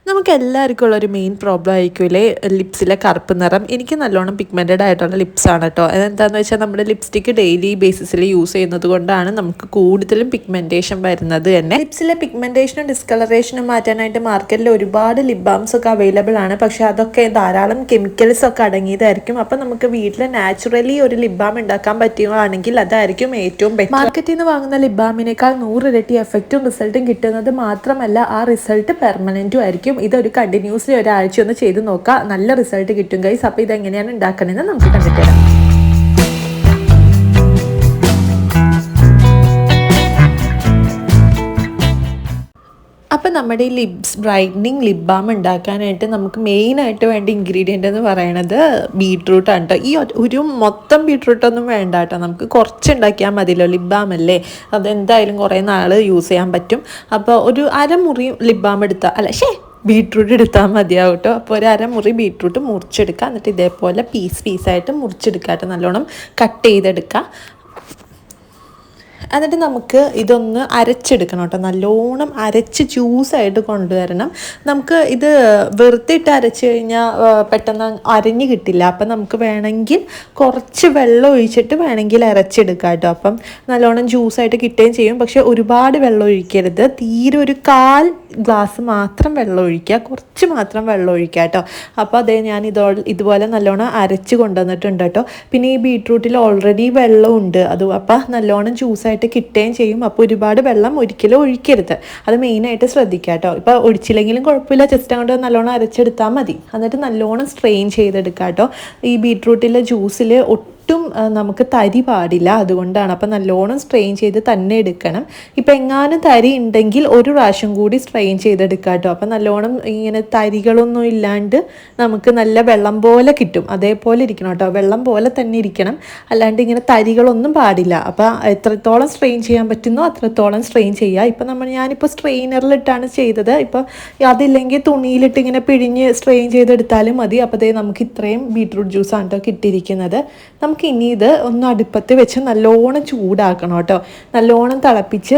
നമുക്ക് എല്ലാവർക്കും ഉള്ളൊരു മെയിൻ പ്രോബ്ലം ആയിരിക്കുമല്ലേ ലിപ്സിലെ കറുപ്പ് നിറം. എനിക്ക് നല്ലോണം പിഗ്മെൻറ്റഡ് ആയിട്ടുള്ള ലിപ്സാണ് കേട്ടോ. അതെന്താണെന്ന് വെച്ചാൽ നമ്മുടെ ലിപ്സ്റ്റിക്ക് ഡെയിലി ബേസിസിൽ യൂസ് ചെയ്യുന്നത് കൊണ്ടാണ് നമുക്ക് കൂടുതലും പിഗ്മെൻറ്റേഷൻ വരുന്നത് തന്നെ. ലിപ്സിലെ പിഗ്മെൻറ്റേഷനും ഡിസ്കളറേഷനും മാറ്റാനായിട്ട് മാർക്കറ്റിൽ ഒരുപാട് ലിപ് ബാംസ് ഒക്കെ അവൈലബിൾ ആണ്. പക്ഷേ അതൊക്കെ ധാരാളം കെമിക്കൽസ് ഒക്കെ അടങ്ങിയതായിരിക്കും. അപ്പം നമുക്ക് വീട്ടിൽ നാച്ചുറലി ഒരു ലിപ് ബാം ഉണ്ടാക്കാൻ പറ്റുകയാണെങ്കിൽ അതായിരിക്കും ഏറ്റവും ബെറ്റർ. മാർക്കറ്റിൽ നിന്ന് വാങ്ങുന്ന ലിപ് ബാമിനേക്കാൾ 100 ഇരട്ടി എഫക്റ്റും റിസൾട്ടും കിട്ടുന്നത് മാത്രമല്ല, ആ റിസൾട്ട് പെർമനൻറ്റും ആയിരിക്കും. ഇതൊരു കണ്ടിന്യൂസ്ലി ഒരാഴ്ച ഒന്ന് ചെയ്ത് നോക്കുക, നല്ല റിസൾട്ട് കിട്ടും ഗൈസ്. അപ്പോൾ ഇതെങ്ങനെയാണ് ഉണ്ടാക്കണമെന്ന് നമുക്ക് കണ്ടിട്ട് വരാം. അപ്പോൾ നമ്മുടെ ഈ ലിപ്സ് ബ്രൈറ്റനിങ് ലിപ് ബാം ഉണ്ടാക്കാനായിട്ട് നമുക്ക് മെയിനായിട്ട് വേണ്ട ഇൻഗ്രീഡിയൻ്റ് എന്ന് പറയുന്നത് ബീട്രൂട്ടാണ് കേട്ടോ. ഈ ഒരു മൊത്തം ബീട്രൂട്ടൊന്നും വേണ്ട കേട്ടോ, നമുക്ക് കുറച്ച് ഉണ്ടാക്കിയാൽ മതിയല്ലോ, ലിപ് ബാം അല്ലേ, അതെന്തായാലും കുറേ നാൾ യൂസ് ചെയ്യാൻ പറ്റും. അപ്പോൾ ഒരു അരമുറി ലിപ് ബാം എടുത്താൽ ബീട്രൂട്ട് എടുത്താൽ മതിയാവും കേട്ടോ. അപ്പോൾ ഒരു അരമുറി ബീട്രൂട്ട് മുറിച്ചെടുക്കുക, എന്നിട്ട് ഇതേപോലെ പീസായിട്ട് മുറിച്ചെടുക്കുക കേട്ടോ, നല്ലോണം കട്ട് ചെയ്തെടുക്കുക. എന്നിട്ട് നമുക്ക് ഇതൊന്ന് അരച്ചെടുക്കണം കേട്ടോ, നല്ലോണം അരച്ച് ജ്യൂസായിട്ട് കൊണ്ടുവരണം. നമുക്ക് ഇത് വെറുതെ ഇട്ട് അരച്ച് കഴിഞ്ഞാൽ പെട്ടെന്ന് അരഞ്ഞ് കിട്ടില്ല. അപ്പം നമുക്ക് വേണമെങ്കിൽ കുറച്ച് വെള്ളം ഒഴിച്ചിട്ട് വേണമെങ്കിൽ അരച്ചെടുക്കാം കേട്ടോ. അപ്പം നല്ലോണം ജ്യൂസായിട്ട് കിട്ടുകയും ചെയ്യും. പക്ഷേ ഒരുപാട് വെള്ളം ഒഴിക്കരുത്, തീരെ ഒരു 1/4 ഗ്ലാസ് മാത്രം വെള്ളം ഒഴിക്കുക, കുറച്ച് മാത്രം വെള്ളം ഒഴിക്കുക കേട്ടോ. അപ്പോൾ അതേ ഞാൻ ഇതുപോലെ നല്ലോണം അരച്ച് കൊണ്ടുവന്നിട്ടുണ്ട് കേട്ടോ. പിന്നെ ഈ ബീട്രൂട്ടിൽ ഓൾറെഡി വെള്ളമുണ്ട്, അപ്പോൾ നല്ലോണം ജ്യൂസായിട്ട് കിട്ടുകയും ചെയ്യും. അപ്പോൾ ഒരുപാട് വെള്ളം ഒരിക്കലും ഒഴിക്കരുത്, അത് മെയിനായിട്ട് ശ്രദ്ധിക്കുക കേട്ടോ. ഇപ്പോൾ ഒഴിച്ചില്ലെങ്കിലും കുഴപ്പമില്ല, ജസ്റ്റ് അങ്ങോട്ട് നല്ലോണം അരച്ചെടുത്താൽ മതി. എന്നിട്ട് നല്ലോണം സ്ട്രെയിൻ ചെയ്തെടുക്കുക കേട്ടോ. ഈ ബീട്രൂട്ടിലെ ജ്യൂസിൽ ഒട്ടും നമുക്ക് തരി പാടില്ല, അതുകൊണ്ടാണ്. അപ്പം നല്ലോണം സ്ട്രെയിൻ ചെയ്ത് തന്നെ എടുക്കണം. ഇപ്പം എങ്ങാനും തരി ഉണ്ടെങ്കിൽ ഒരു പ്രാവശ്യം കൂടി സ്ട്രെയിൻ ചെയ്തെടുക്കുക കേട്ടോ. അപ്പം നല്ലോണം ഇങ്ങനെ തരികളൊന്നും ഇല്ലാണ്ട് നമുക്ക് നല്ല വെള്ളം പോലെ കിട്ടും, അതേപോലെ ഇരിക്കണം കേട്ടോ, വെള്ളം പോലെ തന്നെ ഇരിക്കണം, അല്ലാണ്ട് ഇങ്ങനെ തരികളൊന്നും പാടില്ല. അപ്പം എത്രത്തോളം സ്ട്രെയിൻ ചെയ്യാൻ പറ്റുന്നോ അത്രത്തോളം സ്ട്രെയിൻ ചെയ്യുക. ഇപ്പം ഞാനിപ്പോൾ സ്ട്രെയിനറിലിട്ടാണ് ചെയ്തത്. ഇപ്പം അതില്ലെങ്കിൽ തുണിയിലിട്ട് ഇങ്ങനെ പിഴിഞ്ഞ് സ്ട്രെയിൻ ചെയ്തെടുത്താലും മതി. അപ്പോൾ നമുക്ക് ഇത്രയും ബീട്രൂട്ട് ജ്യൂസാണ് കേട്ടോ കിട്ടിയിരിക്കുന്നത്. നമുക്ക് ഇനി ഇത് ഒന്ന് അടുപ്പത്ത് വെച്ച് നല്ലോണം ചൂടാക്കണം കേട്ടോ, നല്ലോണം തിളപ്പിച്ച്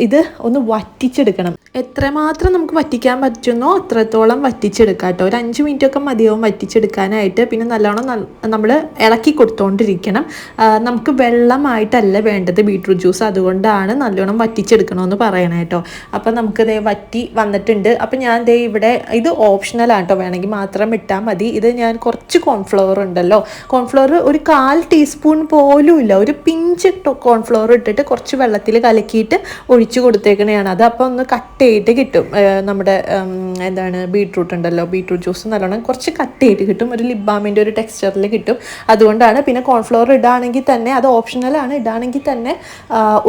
ഇത് ഒന്ന് വറ്റിച്ചെടുക്കണം. എത്രമാത്രം നമുക്ക് വറ്റിക്കാൻ പറ്റുന്നോ അത്രത്തോളം വറ്റിച്ചെടുക്കാം കേട്ടോ. ഒരു 5 മിനിറ്റൊക്കെ മതിയാവും വറ്റിച്ചെടുക്കാനായിട്ട്. പിന്നെ നല്ലോണം നമ്മൾ ഇളക്കി കൊടുത്തോണ്ടിരിക്കണം. നമുക്ക് വെള്ളമായിട്ടല്ല വേണ്ടത് ബീട്രൂട്ട് ജ്യൂസ്, അതുകൊണ്ടാണ് നല്ലോണം വറ്റിച്ചെടുക്കണമെന്ന് പറയണേ കേട്ടോ. അപ്പം നമുക്ക് വറ്റി വന്നിട്ടുണ്ട്. അപ്പം ഞാൻ ഇവിടെ ഇത് ഓപ്ഷണലാണ് കേട്ടോ, വേണമെങ്കിൽ മാത്രം ഇട്ടാൽ മതി. ഇത് ഞാൻ കുറച്ച് കോൺഫ്ലവർ ഉണ്ടല്ലോ, കോൺഫ്ലവർ ഒരു 1/4 ടീസ്പൂൺ പോലും ഇല്ല, ഒരു പിഞ്ച് കോൺഫ്ലവർ ഇട്ടിട്ട് കുറച്ച് വെള്ളത്തിൽ കലക്കിയിട്ട് ഒഴിച്ച് കൊടുത്തേക്കണെയാണ് അത്. അപ്പോൾ ഒന്ന് കട്ട് ചെയ്തിട്ട് കിട്ടും നമ്മുടെ ബീട്രൂട്ട് ഉണ്ടല്ലോ, ബീട്രൂട്ട് ജ്യൂസ് നല്ലോണം കുറച്ച് കട്ട് ചെയ്തിട്ട് കിട്ടും, ഒരു ലിപ് ബാമിൻ്റെ ഒരു ടെക്സ്ചറിൽ കിട്ടും. അതുകൊണ്ടാണ്. പിന്നെ കോൺഫ്ലവർ ഇടുകയാണെങ്കിൽ തന്നെ അത് ഓപ്ഷണലാണ്, ഇടുകയാണെങ്കിൽ തന്നെ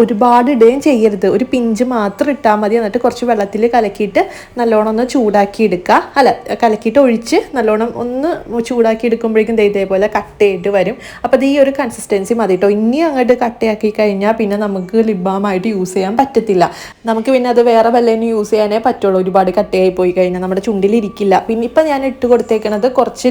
ഒരുപാട് ഇടുകയും ചെയ്യരുത്, ഒരു പിഞ്ച് മാത്രം ഇട്ടാൽ മതി. എന്നിട്ട് കുറച്ച് വെള്ളത്തിൽ കലക്കിയിട്ട് നല്ലോണം ഒന്ന് ചൂടാക്കി എടുക്കുക, കലക്കിയിട്ട് ഒഴിച്ച് നല്ലോണം ഒന്ന് ചൂടാക്കി എടുക്കുമ്പോഴേക്കും ഇതേപോലെ കട്ട് ചെയ്തിട്ട് വരും. അപ്പോൾ ഈ ഒരു കൺസിസ്റ്റൻസി മതി കേട്ടോ. ഇനി അങ്ങോട്ട് കട്ടയാക്കി കഴിഞ്ഞാൽ പിന്നെ നമുക്ക് ലിപ് ബാമായിട്ട് യൂസ് ചെയ്യാൻ പറ്റത്തില്ല. നമുക്ക് പിന്നെ അത് വേറെ വല്ലതിനും യൂസ് ചെയ്യാനേ പറ്റുള്ളൂ, ഒരുപാട് കട്ടയായി പോയി കഴിഞ്ഞാൽ നമ്മുടെ ചുണ്ടിലിരിക്കില്ല. പിന്നെ ഇപ്പം ഞാൻ ഇട്ട് കൊടുത്തേക്കണത് കുറച്ച്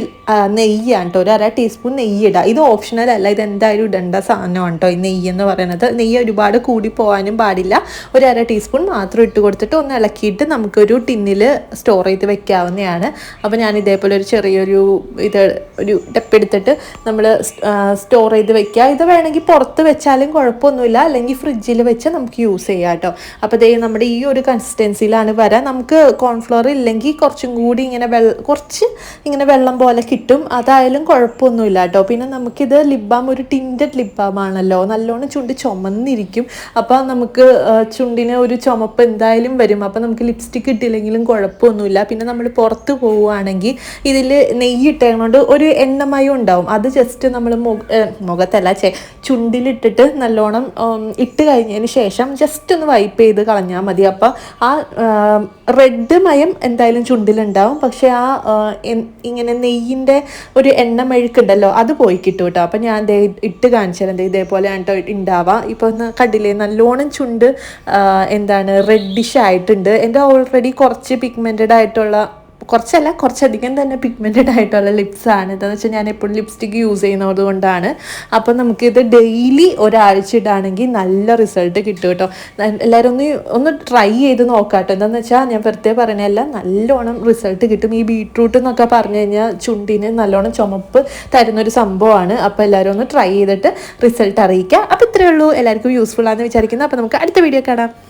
നെയ്യാണ് കേട്ടോ, ഒരു 1/2 ടീസ്പൂൺ നെയ്യ് ഇടുക. ഇത് ഓപ്ഷണൽ അല്ല, ഇത് എന്തായാലും ഇടേണ്ട സാധനമാണ് കേട്ടോ ഈ നെയ്യ് എന്ന് പറയുന്നത്. നെയ്യ് ഒരുപാട് കൂടി പോകാനും പാടില്ല, ഒരു 1/2 ടീസ്പൂൺ മാത്രം ഇട്ട് കൊടുത്തിട്ട് ഒന്ന് ഇളക്കിയിട്ട് നമുക്കൊരു ടിന്നിൽ സ്റ്റോർ ചെയ്ത് വെക്കാവുന്നതാണ്. അപ്പോൾ ഞാൻ ഇതേപോലെ ഒരു ചെറിയൊരു ഒരു ഡെപ്പെടുത്തിട്ട് നമ്മൾ സ്റ്റോർ ചെയ്ത് വെക്കുക. ഇത് വേണമെങ്കിൽ പുറത്ത് വെച്ചാലും കുഴപ്പമൊന്നുമില്ല, അല്ലെങ്കിൽ ഫ്രിഡ്ജിൽ വെച്ച് നമുക്ക് യൂസ് ചെയ്യാം കേട്ടോ. അപ്പോൾ നമ്മുടെ ഈ ഒരു കൺസിസ്റ്റൻസിയിലാണ് വരാം. നമുക്ക് കോൺഫ്ലവർ ഇല്ലെങ്കിൽ കുറച്ചും കൂടി കുറച്ച് ഇങ്ങനെ വെള്ളം പോലെ കിട്ടും, അതായാലും കുഴപ്പമൊന്നുമില്ല കേട്ടോ. പിന്നെ നമുക്കിത് ലിപ് ബാം ഒരു ടിൻറ്റഡ് ലിപ് ബാം ആണല്ലോ, നല്ലോണം ചുണ്ട് ചുമന്നിരിക്കും. അപ്പോൾ നമുക്ക് ചുണ്ടിന് ഒരു ചുമപ്പ് എന്തായാലും വരും. അപ്പോൾ നമുക്ക് ലിപ്സ്റ്റിക്ക് ഇട്ടില്ലെങ്കിലും കുഴപ്പമൊന്നുമില്ല. പിന്നെ നമ്മൾ പുറത്ത് പോവുകയാണെങ്കിൽ ഇതിൽ നെയ്യ് ഇട്ടതുകൊണ്ട് ഒരു എണ്ണമയം ഉണ്ടാവും, അത് ജസ്റ്റ് നമ്മൾ മുഖത്തല്ല ചുണ്ടിലിട്ടിട്ട് നല്ലോണം ഇട്ട് കഴിഞ്ഞതിന് ശേഷം ജസ്റ്റ് ഒന്ന് വൈപ്പ് ചെയ്ത് കളഞ്ഞാൽ മതി. അപ്പോൾ ആ റെഡ് മയം എന്തായാലും ചുണ്ടിലുണ്ടാവും, പക്ഷേ ആ ഇങ്ങനെ നെയ്യിൻ്റെ ഒരു എണ്ണ മെഴുക്കുണ്ടല്ലോ അത് പോയി കിട്ടും കേട്ടോ. അപ്പം ഞാൻ ഇട്ട് കാണിച്ചാൽ ഇതേപോലെയാണ് കേട്ടോ ഉണ്ടാവുക. ഇപ്പോൾ കണ്ടില്ലേ നല്ലോണം ചുണ്ട് റെഡിഷ് ആയിട്ടുണ്ട്. എൻ്റെ ഓൾറെഡി കുറച്ച് പിഗ്മെൻറ്റഡ് ആയിട്ടുള്ള കുറച്ചധികം തന്നെ പിഗ്മെൻറ്റഡ് ആയിട്ടുള്ള ലിപ്സാണ്. ഇതെന്ന് വെച്ചാൽ ഞാൻ എപ്പോഴും ലിപ്സ്റ്റിക്ക് യൂസ് ചെയ്യുന്നത് കൊണ്ടാണ്. അപ്പോൾ നമുക്കിത് ഡെയിലി ഒരാഴ്ച ഇടുകയാണെങ്കിൽ നല്ല റിസൾട്ട് കിട്ടും കേട്ടോ. എല്ലാവരും ഒന്ന് ട്രൈ ചെയ്ത് നോക്കാം കേട്ടോ. എന്താണെന്ന് വെച്ചാൽ ഞാൻ വെറുതെ പറഞ്ഞല്ല, നല്ലോണം റിസൾട്ട് കിട്ടും. ഈ ബീട്രൂട്ട് എന്നൊക്കെ പറഞ്ഞു കഴിഞ്ഞാൽ ചുണ്ടിന് നല്ലോണം ചുമപ്പ് തരുന്നൊരു സംഭവമാണ്. അപ്പോൾ എല്ലാവരും ഒന്ന് ട്രൈ ചെയ്തിട്ട് റിസൾട്ട് അറിയിക്കുക. അപ്പോൾ ഇത്രയേ ഉള്ളൂ. എല്ലാവർക്കും യൂസ്ഫുൾ ആണെന്ന് വിചാരിക്കുന്നു. അപ്പോൾ നമുക്ക് അടുത്ത വീഡിയോ കാണാം.